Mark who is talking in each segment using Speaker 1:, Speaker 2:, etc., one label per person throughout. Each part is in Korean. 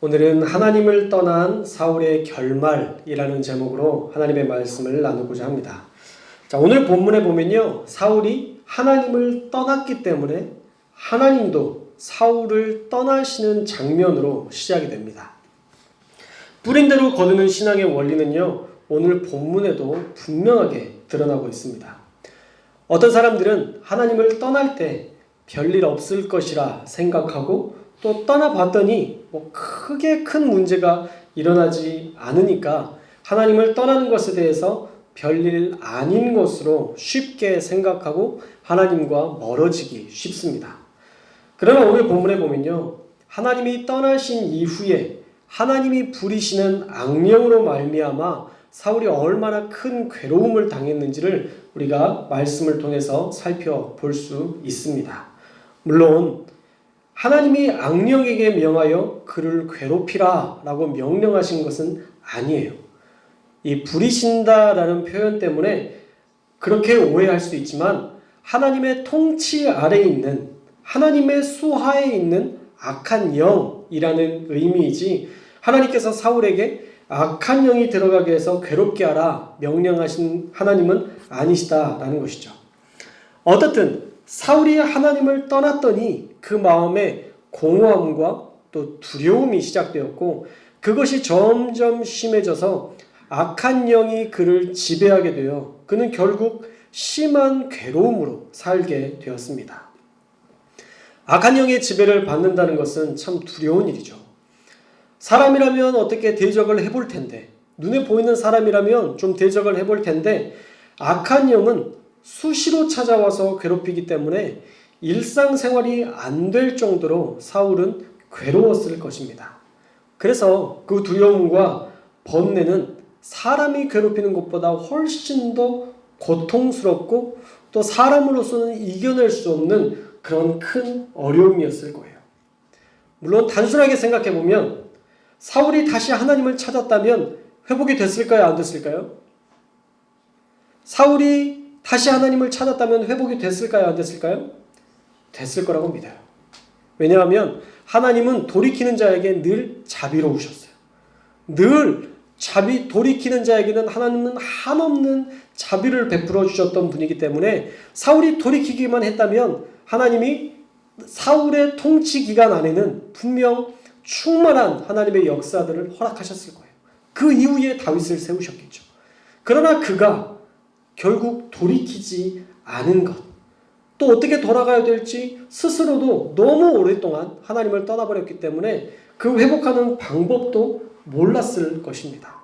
Speaker 1: 오늘은 하나님을 떠난 사울의 결말이라는 제목으로 하나님의 말씀을 나누고자 합니다. 자, 오늘 본문에 보면요, 사울이 하나님을 떠났기 때문에 하나님도 사울을 떠나시는 장면으로 시작이 됩니다. 뿌린 대로 거두는 신앙의 원리는요, 오늘 본문에도 분명하게 드러나고 있습니다. 어떤 사람들은 하나님을 떠날 때 별일 없을 것이라 생각하고 또 떠나봤더니 크게 큰 문제가 일어나지 않으니까 하나님을 떠나는 것에 대해서 별일 아닌 것으로 쉽게 생각하고 하나님과 멀어지기 쉽습니다. 그러나 오늘 본문에 보면요, 하나님이 떠나신 이후에 하나님이 부리시는 악령으로 말미암아 사울이 얼마나 큰 괴로움을 당했는지를 우리가 말씀을 통해서 살펴볼 수 있습니다. 물론 하나님이 악령에게 명하여 그를 괴롭히라 라고 명령하신 것은 아니에요. 이 부리신다라는 표현 때문에 그렇게 오해할 수 있지만 하나님의 통치 아래에 있는, 하나님의 수하에 있는 악한 영이라는 의미이지, 하나님께서 사울에게 악한 영이 들어가게 해서 괴롭게 하라 명령하신 하나님은 아니시다라는 것이죠. 어떻든 사울이 하나님을 떠났더니 그 마음에 공허함과 또 두려움이 시작되었고, 그것이 점점 심해져서 악한 영이 그를 지배하게 되어 그는 결국 심한 괴로움으로 살게 되었습니다. 악한 영의 지배를 받는다는 것은 참 두려운 일이죠. 사람이라면 어떻게 대적을 해볼 텐데, 눈에 보이는 사람이라면 좀 대적을 해볼 텐데, 악한 영은 수시로 찾아와서 괴롭히기 때문에 일상생활이 안 될 정도로 사울은 괴로웠을 것입니다. 그래서 그 두려움과 번뇌는 사람이 괴롭히는 것보다 훨씬 더 고통스럽고 또 사람으로서는 이겨낼 수 없는 그런 큰 어려움이었을 거예요. 물론 단순하게 생각해보면 사울이 다시 하나님을 찾았다면 회복이 됐을까요? 안 됐을까요? 사울이 다시 하나님을 찾았다면 회복이 됐을까요? 안 됐을까요? 됐을 거라고 믿어요. 왜냐하면 하나님은 돌이키는 자에게 늘 자비로우셨어요. 늘 돌이키는 자에게는 하나님은 한없는 자비를 베풀어 주셨던 분이기 때문에 사울이 돌이키기만 했다면 하나님이 사울의 통치 기간 안에는 분명 충만한 하나님의 역사들을 허락하셨을 거예요. 그 이후에 다윗을 세우셨겠죠. 그러나 그가 결국 돌이키지 않은 것, 또 어떻게 돌아가야 될지 스스로도 너무 오랫동안 하나님을 떠나버렸기 때문에 그 회복하는 방법도 몰랐을 것입니다.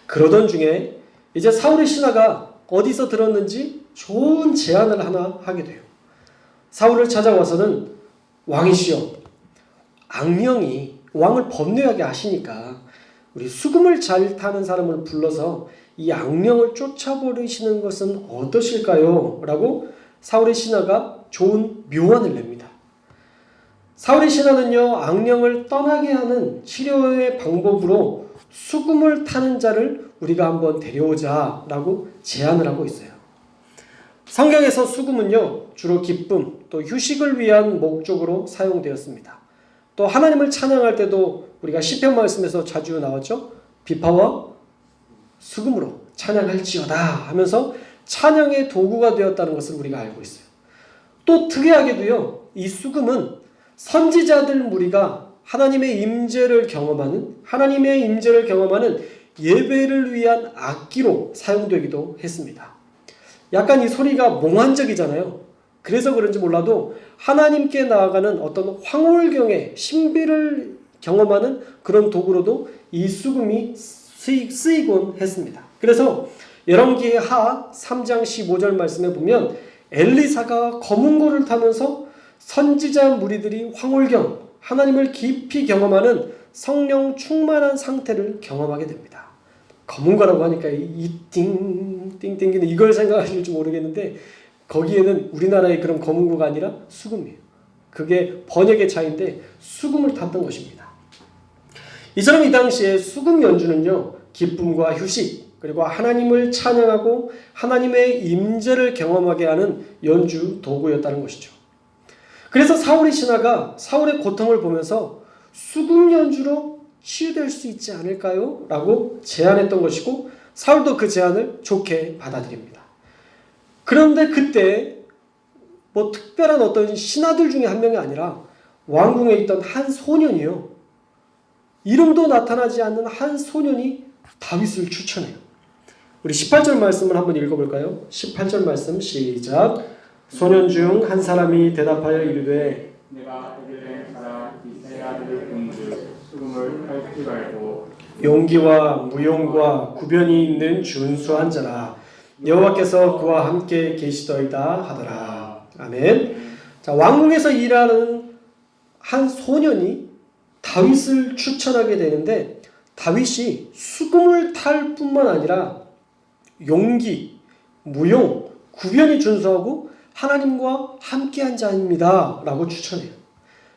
Speaker 1: 그러던 중에 이제 사울의 신하가 어디서 들었는지 좋은 제안을 하나 하게 돼요. 사울을 찾아와서는 왕이시여, 악령이 왕을 번뇌하게 하시니까 우리 수금을 잘 타는 사람을 불러서 이 악령을 쫓아버리시는 것은 어떠실까요? 라고 사울의 신하가 좋은 묘안을 냅니다. 사울의 신하는요, 악령을 떠나게 하는 치료의 방법으로 수금을 타는 자를 우리가 한번 데려오자 라고 제안을 하고 있어요. 성경에서 수금은요, 주로 기쁨 또 휴식을 위한 목적으로 사용되었습니다. 또 하나님을 찬양할 때도 우리가 시편 말씀에서 자주 나왔죠. 비파와 수금으로 찬양할지어다 하면서 찬양의 도구가 되었다는 것을 우리가 알고 있어요. 또 특이하게도요, 이 수금은 선지자들 무리가 하나님의 임재를 경험하는 예배를 위한 악기로 사용되기도 했습니다. 약간 이 소리가 몽환적이잖아요. 그래서 그런지 몰라도 하나님께 나아가는 어떤 황홀경의 신비를 경험하는 그런 도구로도 이 수금이 쓰이곤 했습니다. 그래서 열왕기 하 3장 15절 말씀에 보면 엘리사가 검은고를 타면서 선지자 무리들이 황홀경, 하나님을 깊이 경험하는 성령 충만한 상태를 경험하게 됩니다. 검은고라고 하니까 이 띵띵띵 이걸 생각하실지 모르겠는데, 거기에는 우리나라의 그런 검은고가 아니라 수금이에요. 그게 번역의 차이인데 수금을 탔던 것입니다. 이처럼 이 당시에 수금 연주는요, 기쁨과 휴식, 그리고 하나님을 찬양하고 하나님의 임재를 경험하게 하는 연주 도구였다는 것이죠. 그래서 사울의 신하가 사울의 고통을 보면서 수금 연주로 치유될 수 있지 않을까요? 라고 제안했던 것이고 사울도 그 제안을 좋게 받아들입니다. 그런데 그때 뭐 특별한 어떤 신하들 중에 한 명이 아니라 왕궁에 있던 한 소년이요. 이름도 나타나지 않는 한 소년이 다윗을 추천해요. 우리 18절 말씀을 한번 읽어볼까요? 18절 말씀 시작. 소년 중 한 사람이 대답하여 이르되
Speaker 2: 내가 에벨의 나라 이세 아들을 본즉 수금을 할지 말고
Speaker 1: 용기와 무용과 구변이 있는 준수한 자라 여호와께서 그와 함께 계시더이다 하더라. 아멘. 자, 왕궁에서 일하는 한 소년이 다윗을 추천하게 되는데 다윗이 수금을 탈 뿐만 아니라 용기, 무용, 구변이 준수하고 하나님과 함께한 자입니다 라고 추천해요.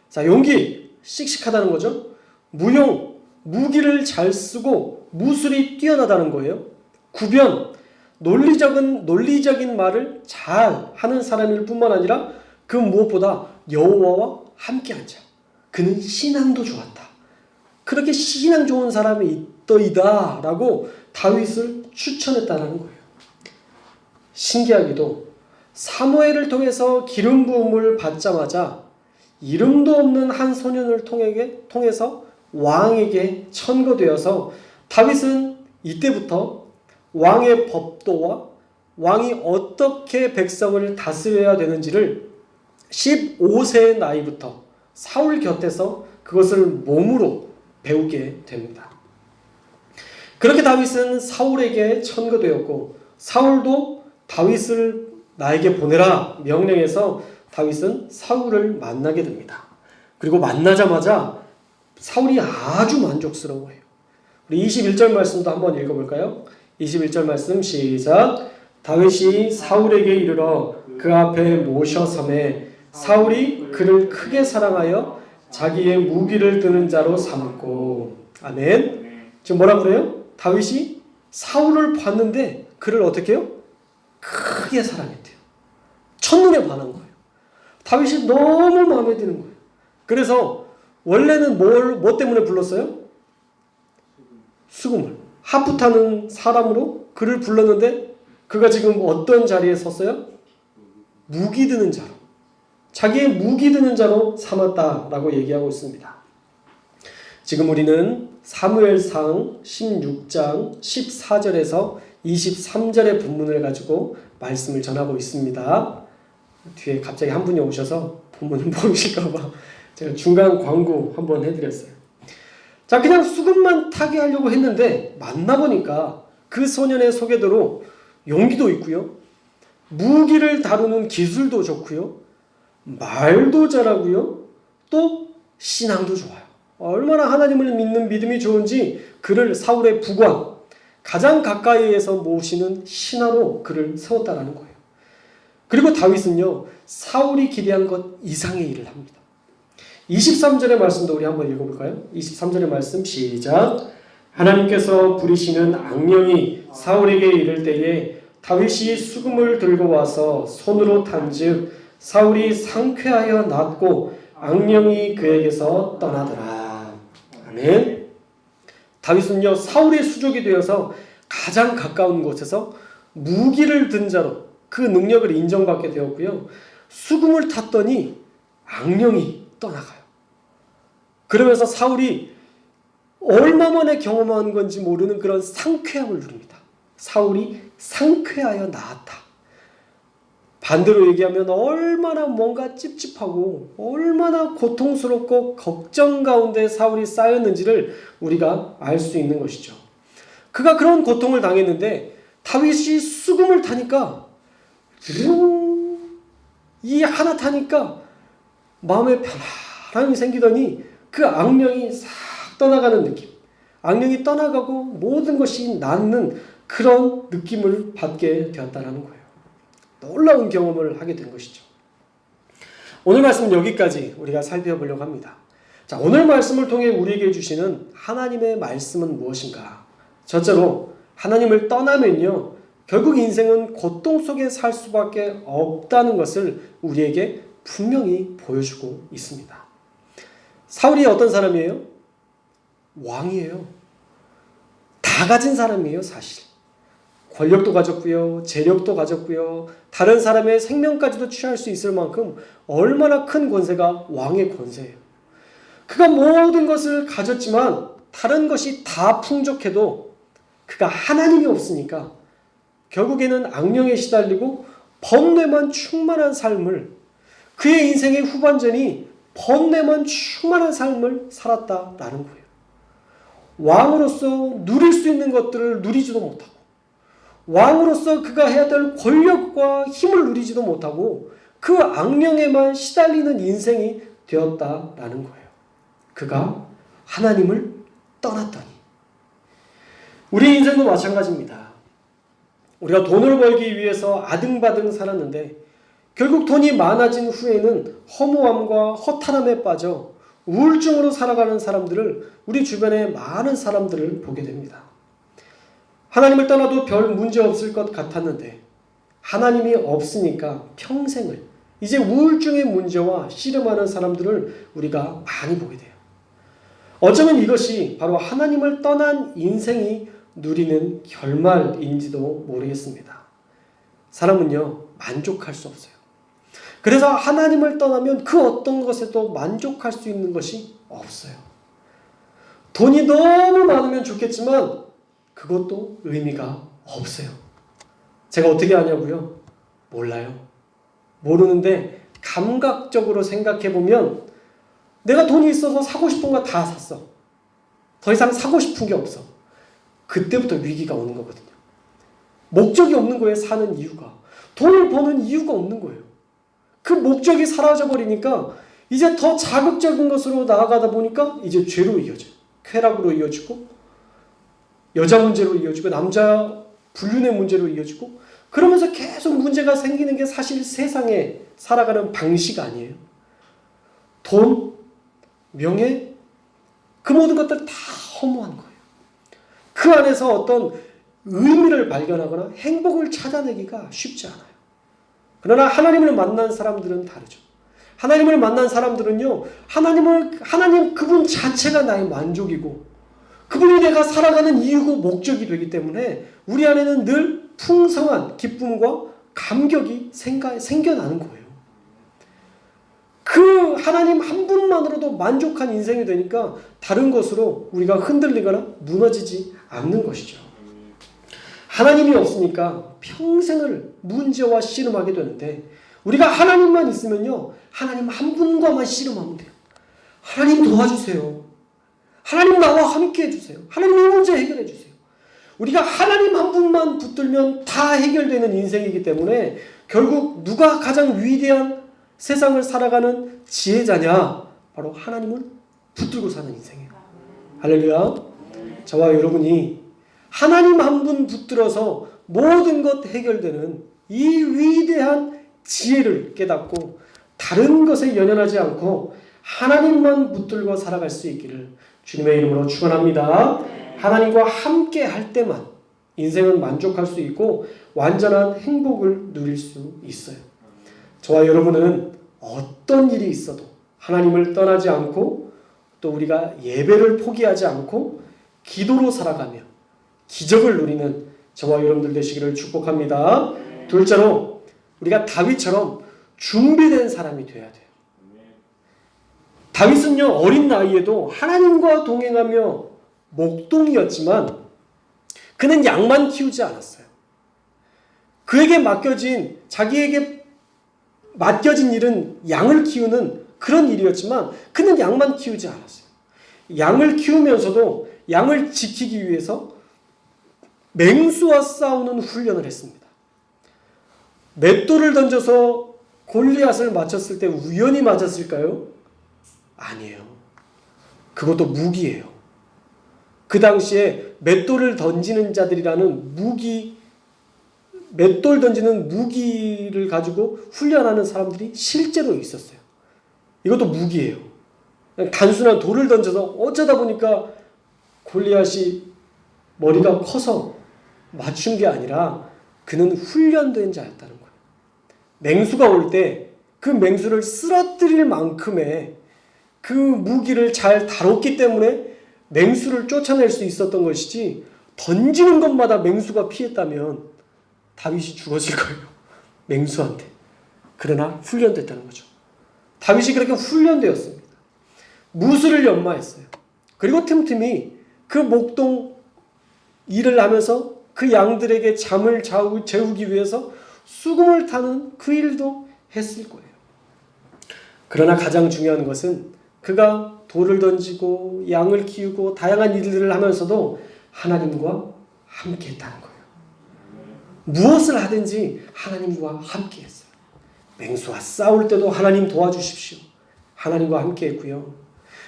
Speaker 1: 자, 용기, 씩씩하다는 거죠. 무용, 무기를 잘 쓰고 무술이 뛰어나다는 거예요. 구변, 논리적인 말을 잘 하는 사람일 뿐만 아니라 그 무엇보다 여호와와 함께한 자. 그는 신앙도 좋았다. 그렇게 신앙 좋은 사람이 있더이다 라고 다윗을 추천했다는 거예요. 신기하게도 사무엘을 통해서 기름 부음을 받자마자 이름도 없는 한 소년을 통해서 왕에게 천거되어서 다윗은 이때부터 왕의 법도와 왕이 어떻게 백성을 다스려야 되는지를 15세의 나이부터 사울 곁에서 그것을 몸으로 배우게 됩니다. 그렇게 다윗은 사울에게 천거되었고 사울도 다윗을 나에게 보내라 명령해서 다윗은 사울을 만나게 됩니다. 그리고 만나자마자 사울이 아주 만족스러워해요. 우리 21절 말씀도 한번 읽어볼까요? 21절 말씀 시작. 다윗이 사울에게 이르러 그 앞에 모셔섬에 사울이 그를 크게 사랑하여 자기의 무기를 드는 자로 삼고. 아멘. 지금 뭐라 그래요? 다윗이 사울을 봤는데 그를 어떻게 해요? 크게 사랑했대요. 첫눈에 반한 거예요. 다윗이 너무 마음에 드는 거예요. 그래서 원래는 뭐 때문에 불렀어요? 수금을. 하프 타는 사람으로 그를 불렀는데 그가 지금 어떤 자리에 섰어요? 무기 드는 자로. 자기의 무기 드는 자로 삼았다라고 얘기하고 있습니다. 지금 우리는 사무엘상 16장 14절에서 23절의 본문을 가지고 말씀을 전하고 있습니다. 뒤에 갑자기 한 분이 오셔서 본문을 모르실까봐 제가 중간 광고 한번 해드렸어요. 자, 그냥 수금만 타게 하려고 했는데 만나보니까 그 소년의 소개대로 용기도 있고요. 무기를 다루는 기술도 좋고요. 말도 잘하고요. 또 신앙도 좋아요. 얼마나 하나님을 믿는 믿음이 좋은지 그를 사울의 부관, 가장 가까이에서 모시는 신하로 그를 세웠다라는 거예요. 그리고 다윗은요, 사울이 기대한 것 이상의 일을 합니다. 23절의 말씀도 우리 한번 읽어볼까요? 23절의 말씀 시작. 하나님께서 부리시는 악령이 사울에게 이를 때에 다윗이 수금을 들고 와서 손으로 탄즉 사울이 상쾌하여 낫고 악령이 그에게서 떠나더라. 아멘. 다윗은요, 사울의 수족이 되어서 가장 가까운 곳에서 무기를 든 자로 그 능력을 인정받게 되었고요. 수금을 탔더니 악령이 떠나가요. 그러면서 사울이 얼마 만에 경험한 건지 모르는 그런 상쾌함을 누립니다. 사울이 상쾌하여 나았다. 반대로 얘기하면 얼마나 뭔가 찝찝하고 얼마나 고통스럽고 걱정 가운데 사울이 쌓였는지를 우리가 알 수 있는 것이죠. 그가 그런 고통을 당했는데 다윗이 수금을 타니까 이 하나 타니까 마음에 편안함이 생기더니 그 악령이 싹 떠나가는 느낌. 악령이 떠나가고 모든 것이 낫는 그런 느낌을 받게 되었다는 거예요. 놀라운 경험을 하게 된 것이죠. 오늘 말씀은 여기까지 우리가 살펴보려고 합니다. 자, 오늘 말씀을 통해 우리에게 주시는 하나님의 말씀은 무엇인가? 첫째로 하나님을 떠나면요, 결국 인생은 고통 속에 살 수밖에 없다는 것을 우리에게 분명히 보여주고 있습니다. 사울이 어떤 사람이에요? 왕이에요. 다 가진 사람이에요, 사실. 권력도 가졌고요, 재력도 가졌고요, 다른 사람의 생명까지도 취할 수 있을 만큼 얼마나 큰 권세가 왕의 권세예요. 그가 모든 것을 가졌지만 다른 것이 다 풍족해도 그가 하나님이 없으니까 결국에는 악령에 시달리고 번뇌만 충만한 삶을, 그의 인생의 후반전이 번뇌만 충만한 삶을 살았다라는 거예요. 왕으로서 누릴 수 있는 것들을 누리지도 못하고, 왕으로서 그가 해야 될 권력과 힘을 누리지도 못하고 그 악령에만 시달리는 인생이 되었다라는 거예요. 그가 하나님을 떠났더니. 우리 인생도 마찬가지입니다. 우리가 돈을 벌기 위해서 아등바등 살았는데 결국 돈이 많아진 후에는 허무함과 허탈함에 빠져 우울증으로 살아가는 사람들을, 우리 주변에 많은 사람들을 보게 됩니다. 하나님을 떠나도 별 문제 없을 것 같았는데 하나님이 없으니까 평생을 이제 우울증의 문제와 씨름하는 사람들을 우리가 많이 보게 돼요. 어쩌면 이것이 바로 하나님을 떠난 인생이 누리는 결말인지도 모르겠습니다. 사람은요, 만족할 수 없어요. 그래서 하나님을 떠나면 그 어떤 것에도 만족할 수 있는 것이 없어요. 돈이 너무 많으면 좋겠지만 그것도 의미가 없어요. 제가 어떻게 아냐고요? 몰라요. 모르는데 감각적으로 생각해보면 내가 돈이 있어서 사고 싶은 거 다 샀어. 더 이상 사고 싶은 게 없어. 그때부터 위기가 오는 거거든요. 목적이 없는 거예요. 사는 이유가. 돈을 버는 이유가 없는 거예요. 그 목적이 사라져버리니까 이제 더 자극적인 것으로 나아가다 보니까 이제 죄로 이어져요. 쾌락으로 이어지고, 여자 문제로 이어지고, 남자 불륜의 문제로 이어지고, 그러면서 계속 문제가 생기는 게 사실 세상에 살아가는 방식 아니에요. 돈, 명예, 그 모든 것들 다 허무한 거예요. 그 안에서 어떤 의미를 발견하거나 행복을 찾아내기가 쉽지 않아요. 그러나 하나님을 만난 사람들은 다르죠. 하나님을 만난 사람들은요, 하나님 그분 자체가 나의 만족이고, 그분이 내가 살아가는 이유고 목적이 되기 때문에 우리 안에는 늘 풍성한 기쁨과 감격이 생겨나는 거예요. 그 하나님 한 분만으로도 만족한 인생이 되니까 다른 것으로 우리가 흔들리거나 무너지지 않는 것이죠. 하나님이 없으니까 평생을 문제와 씨름하게 되는데, 우리가 하나님만 있으면요, 하나님 한 분과만 씨름하면 돼요. 하나님 도와주세요. 하나님 나와 함께 해주세요. 하나님 이 문제 해결해 주세요. 우리가 하나님 한 분만 붙들면 다 해결되는 인생이기 때문에 결국 누가 가장 위대한 세상을 살아가는 지혜자냐? 바로 하나님을 붙들고 사는 인생이에요. 할렐루야. 저와 여러분이 하나님 한 분 붙들어서 모든 것 해결되는 이 위대한 지혜를 깨닫고 다른 것에 연연하지 않고 하나님만 붙들고 살아갈 수 있기를 주님의 이름으로 축원합니다. 하나님과 함께 할 때만 인생은 만족할 수 있고 완전한 행복을 누릴 수 있어요. 저와 여러분은 어떤 일이 있어도 하나님을 떠나지 않고, 또 우리가 예배를 포기하지 않고 기도로 살아가며 기적을 누리는 저와 여러분들 되시기를 축복합니다. 둘째로, 우리가 다윗처럼 준비된 사람이 되어야 돼요. 다윗은요, 어린 나이에도 하나님과 동행하며 목동이었지만 그는 양만 키우지 않았어요. 자기에게 맡겨진 일은 양을 키우는 그런 일이었지만 그는 양만 키우지 않았어요. 양을 키우면서도 양을 지키기 위해서 맹수와 싸우는 훈련을 했습니다. 맷돌을 던져서 골리앗을 맞췄을 때 우연히 맞았을까요? 아니에요. 그것도 무기예요. 그 당시에 맷돌을 던지는 자들이라는 맷돌 던지는 무기를 가지고 훈련하는 사람들이 실제로 있었어요. 이것도 무기예요. 단순한 돌을 던져서 어쩌다 보니까 골리앗이 머리가 커서 맞춘 게 아니라 그는 훈련된 자였다는 거예요. 맹수가 올 때 그 맹수를 쓰러뜨릴 만큼의 그 무기를 잘 다뤘기 때문에 맹수를 쫓아낼 수 있었던 것이지, 던지는 것마다 맹수가 피했다면 다윗이 죽었을 거예요. 맹수한테. 그러나 훈련됐다는 거죠. 다윗이 그렇게 훈련되었습니다. 무술을 연마했어요. 그리고 틈틈이 그 목동 일을 하면서 그 양들에게 잠을 재우기 위해서 수금을 타는 그 일도 했을 거예요. 그러나 가장 중요한 것은 그가 돌을 던지고 양을 키우고 다양한 일들을 하면서도 하나님과 함께 했다는 거예요. 무엇을 하든지 하나님과 함께 했어요. 맹수와 싸울 때도 하나님 도와주십시오. 하나님과 함께 했고요.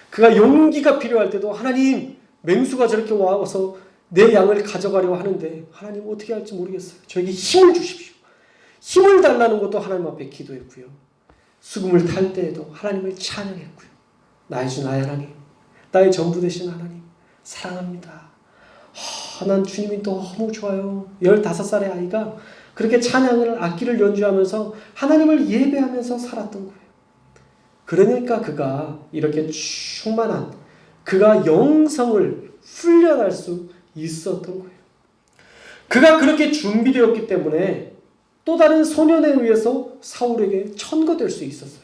Speaker 1: 그가 용기가 필요할 때도 하나님, 맹수가 저렇게 와서 내 양을 가져가려고 하는데 하나님 어떻게 할지 모르겠어요. 저에게 힘을 주십시오. 힘을 달라는 것도 하나님 앞에 기도했고요. 수금을 탈 때에도 하나님을 찬양했고요. 나의 주 나의 하나님, 나의 전부 되신 하나님 사랑합니다. 난 주님이 너무 좋아요. 15살의 아이가 그렇게 찬양을, 악기를 연주하면서 하나님을 예배하면서 살았던 거예요. 그러니까 그가 이렇게 충만한, 그가 영성을 훈련할 수 있었던 거예요. 그가 그렇게 준비되었기 때문에 또 다른 소년에 의해서 사울에게 천거될 수 있었어요.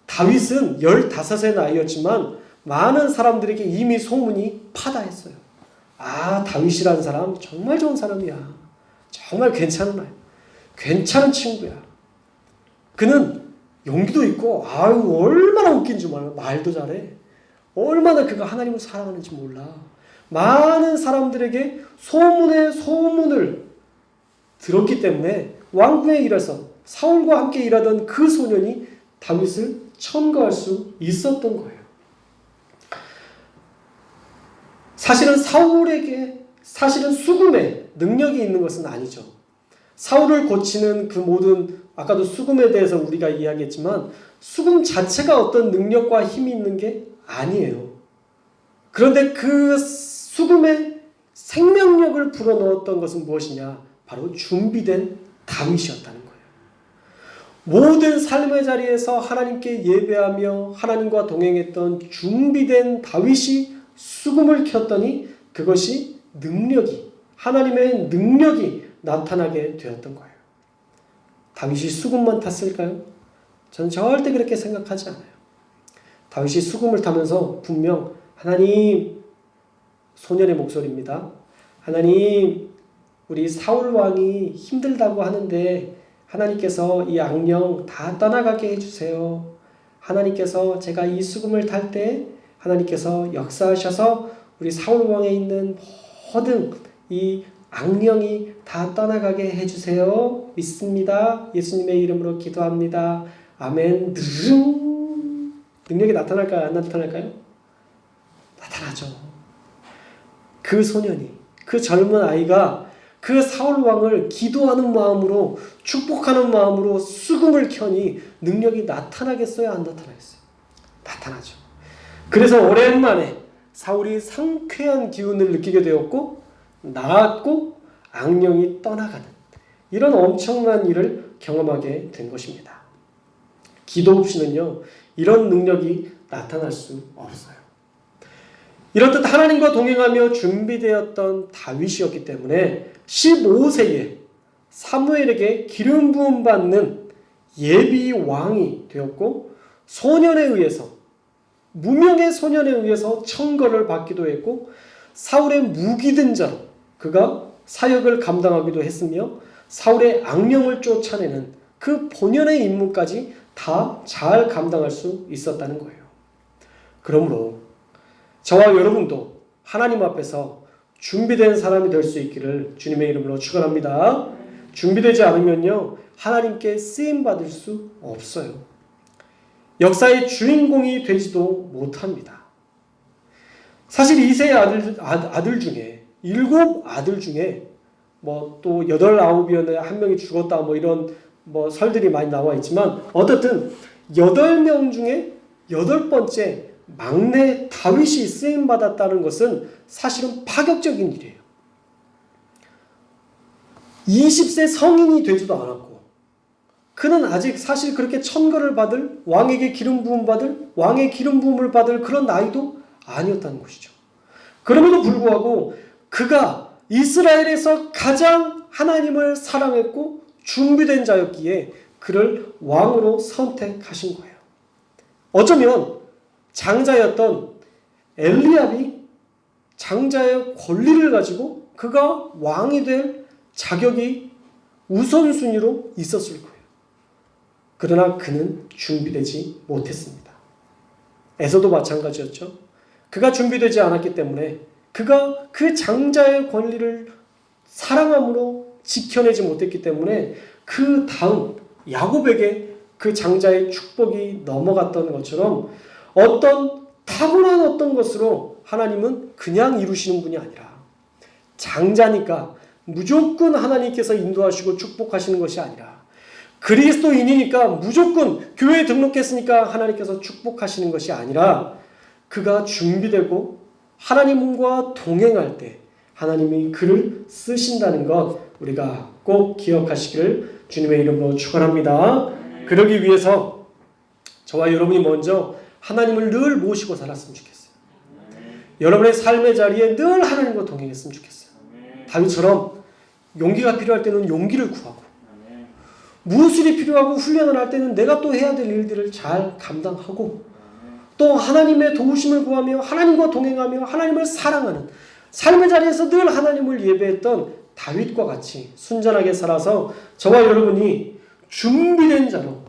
Speaker 1: 다윗은 15의 나이였지만 많은 사람들에게 이미 소문이 파다했어요. 다윗이라는 사람 정말 좋은 사람이야. 정말 괜찮은 아이, 괜찮은 친구야. 그는 용기도 있고 얼마나 웃긴지 몰라. 말도 잘해. 얼마나 그가 하나님을 사랑하는지 몰라. 많은 사람들에게 소문에 소문을 들었기 때문에 왕궁에 일해서 사울과 함께 일하던 그 소년이 다윗을 천거할 수 있었던 거예요. 사실은 수금에 능력이 있는 것은 아니죠. 사울을 고치는 그 모든, 아까도 수금에 대해서 우리가 이야기했지만 수금 자체가 어떤 능력과 힘이 있는 게 아니에요. 그런데 그 수금에 생명력을 불어넣었던 것은 무엇이냐? 바로 준비된 다윗이었다는 거예요. 모든 삶의 자리에서 하나님께 예배하며 하나님과 동행했던 준비된 다윗이 수금을 켰더니 그것이 하나님의 능력이 나타나게 되었던 거예요. 다윗이 수금만 탔을까요? 저는 절대 그렇게 생각하지 않아요. 다윗이 수금을 타면서 분명 하나님, 소년의 목소리입니다. 하나님, 우리 사울 왕이 힘들다고 하는데 하나님께서 이 악령 다 떠나가게 해주세요. 하나님께서 제가 이 수금을 탈 때 하나님께서 역사하셔서 우리 사울 왕에 있는 모든 이 악령이 다 떠나가게 해주세요. 믿습니다. 예수님의 이름으로 기도합니다. 아멘. 능력이 나타날까요? 안 나타날까요? 나타나죠. 그 소년이, 그 젊은 아이가 그 사울 왕을 기도하는 마음으로, 축복하는 마음으로 수금을 켜니 능력이 나타나겠어요? 안 나타나겠어요? 나타나죠. 그래서 오랜만에 사울이 상쾌한 기운을 느끼게 되었고 나았고 악령이 떠나가는 이런 엄청난 일을 경험하게 된 것입니다. 기도 없이는요, 이런 능력이 나타날 수 없어요. 이렇듯 하나님과 동행하며 준비되었던 다윗이었기 때문에 15세에 사무엘에게 기름 부음 받는 예비 왕이 되었고, 무명의 소년에 의해서 천거를 받기도 했고, 사울의 무기든 자로 그가 사역을 감당하기도 했으며, 사울의 악령을 쫓아내는 그 본연의 임무까지 다 잘 감당할 수 있었다는 거예요. 그러므로 저와 여러분도 하나님 앞에서 준비된 사람이 될 수 있기를 주님의 이름으로 축원합니다. 준비되지 않으면요, 하나님께 쓰임받을 수 없어요. 역사의 주인공이 되지도 못합니다. 사실 이세의 아들 중에 7아들 중에 또 8, 9이었는데 한 명이 죽었다 이런 설들이 많이 나와 있지만, 어쨌든 8명 중에 8번째 막내 다윗이 쓰임받았다는 것은 사실은 파격적인 일이에요. 20세 성인이 되지도 않았고 그는 아직 사실 그렇게 천거를 받을, 왕에게 기름 부음 받을, 왕의 기름 부음을 받을 그런 나이도 아니었다는 것이죠. 그럼에도 불구하고 그가 이스라엘에서 가장 하나님을 사랑했고 준비된 자였기에 그를 왕으로 선택하신 거예요. 어쩌면 장자였던 엘리압이 장자의 권리를 가지고 그가 왕이 될 자격이 우선순위로 있었을 거예요. 그러나 그는 준비되지 못했습니다. 에서도 마찬가지였죠. 그가 준비되지 않았기 때문에 그가 그 장자의 권리를 사랑함으로 지켜내지 못했기 때문에 그 다음 야곱에게 그 장자의 축복이 넘어갔던 것처럼 어떤 타고난 어떤 것으로 하나님은 그냥 이루시는 분이 아니라 장자니까 무조건 하나님께서 인도하시고 축복하시는 것이 아니라 그리스도인이니까 무조건 교회에 등록했으니까 하나님께서 축복하시는 것이 아니라 그가 준비되고 하나님과 동행할 때 하나님이 그를 쓰신다는 것 우리가 꼭 기억하시기를 주님의 이름으로 축원합니다. 그러기 위해서 저와 여러분이 먼저 하나님을 늘 모시고 살았으면 좋겠어요. 여러분의 삶의 자리에 늘 하나님과 동행했으면 좋겠어요. 다윗처럼 용기가 필요할 때는 용기를 구하고 무술이 필요하고 훈련을 할 때는 내가 또 해야 될 일들을 잘 감당하고 또 하나님의 도우심을 구하며 하나님과 동행하며 하나님을 사랑하는 삶의 자리에서 늘 하나님을 예배했던 다윗과 같이 순전하게 살아서 저와 여러분이 준비된 자로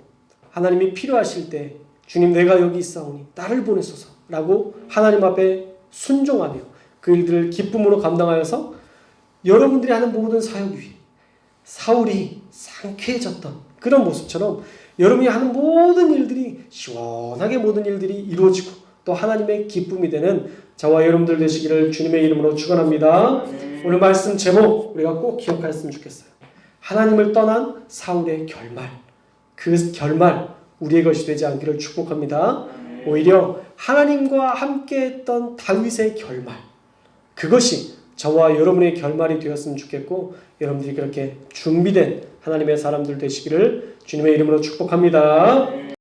Speaker 1: 하나님이 필요하실 때 주님 내가 여기 있사오니 나를 보내소서 라고 하나님 앞에 순종하며 그 일들을 기쁨으로 감당하여서 여러분들이 하는 모든 사역 위에 사울이 상쾌해졌던 그런 모습처럼 여러분이 하는 모든 일들이 시원하게 모든 일들이 이루어지고 또 하나님의 기쁨이 되는 저와 여러분들 되시기를 주님의 이름으로 축원합니다. 오늘 말씀 제목 우리가 꼭 기억하였으면 좋겠어요. 하나님을 떠난 사울의 결말. 그 결말 우리의 것이 되지 않기를 축복합니다. 오히려 하나님과 함께했던 다윗의 결말 그것이 저와 여러분의 결말이 되었으면 좋겠고 여러분들이 그렇게 준비된 하나님의 사람들 되시기를 주님의 이름으로 축복합니다.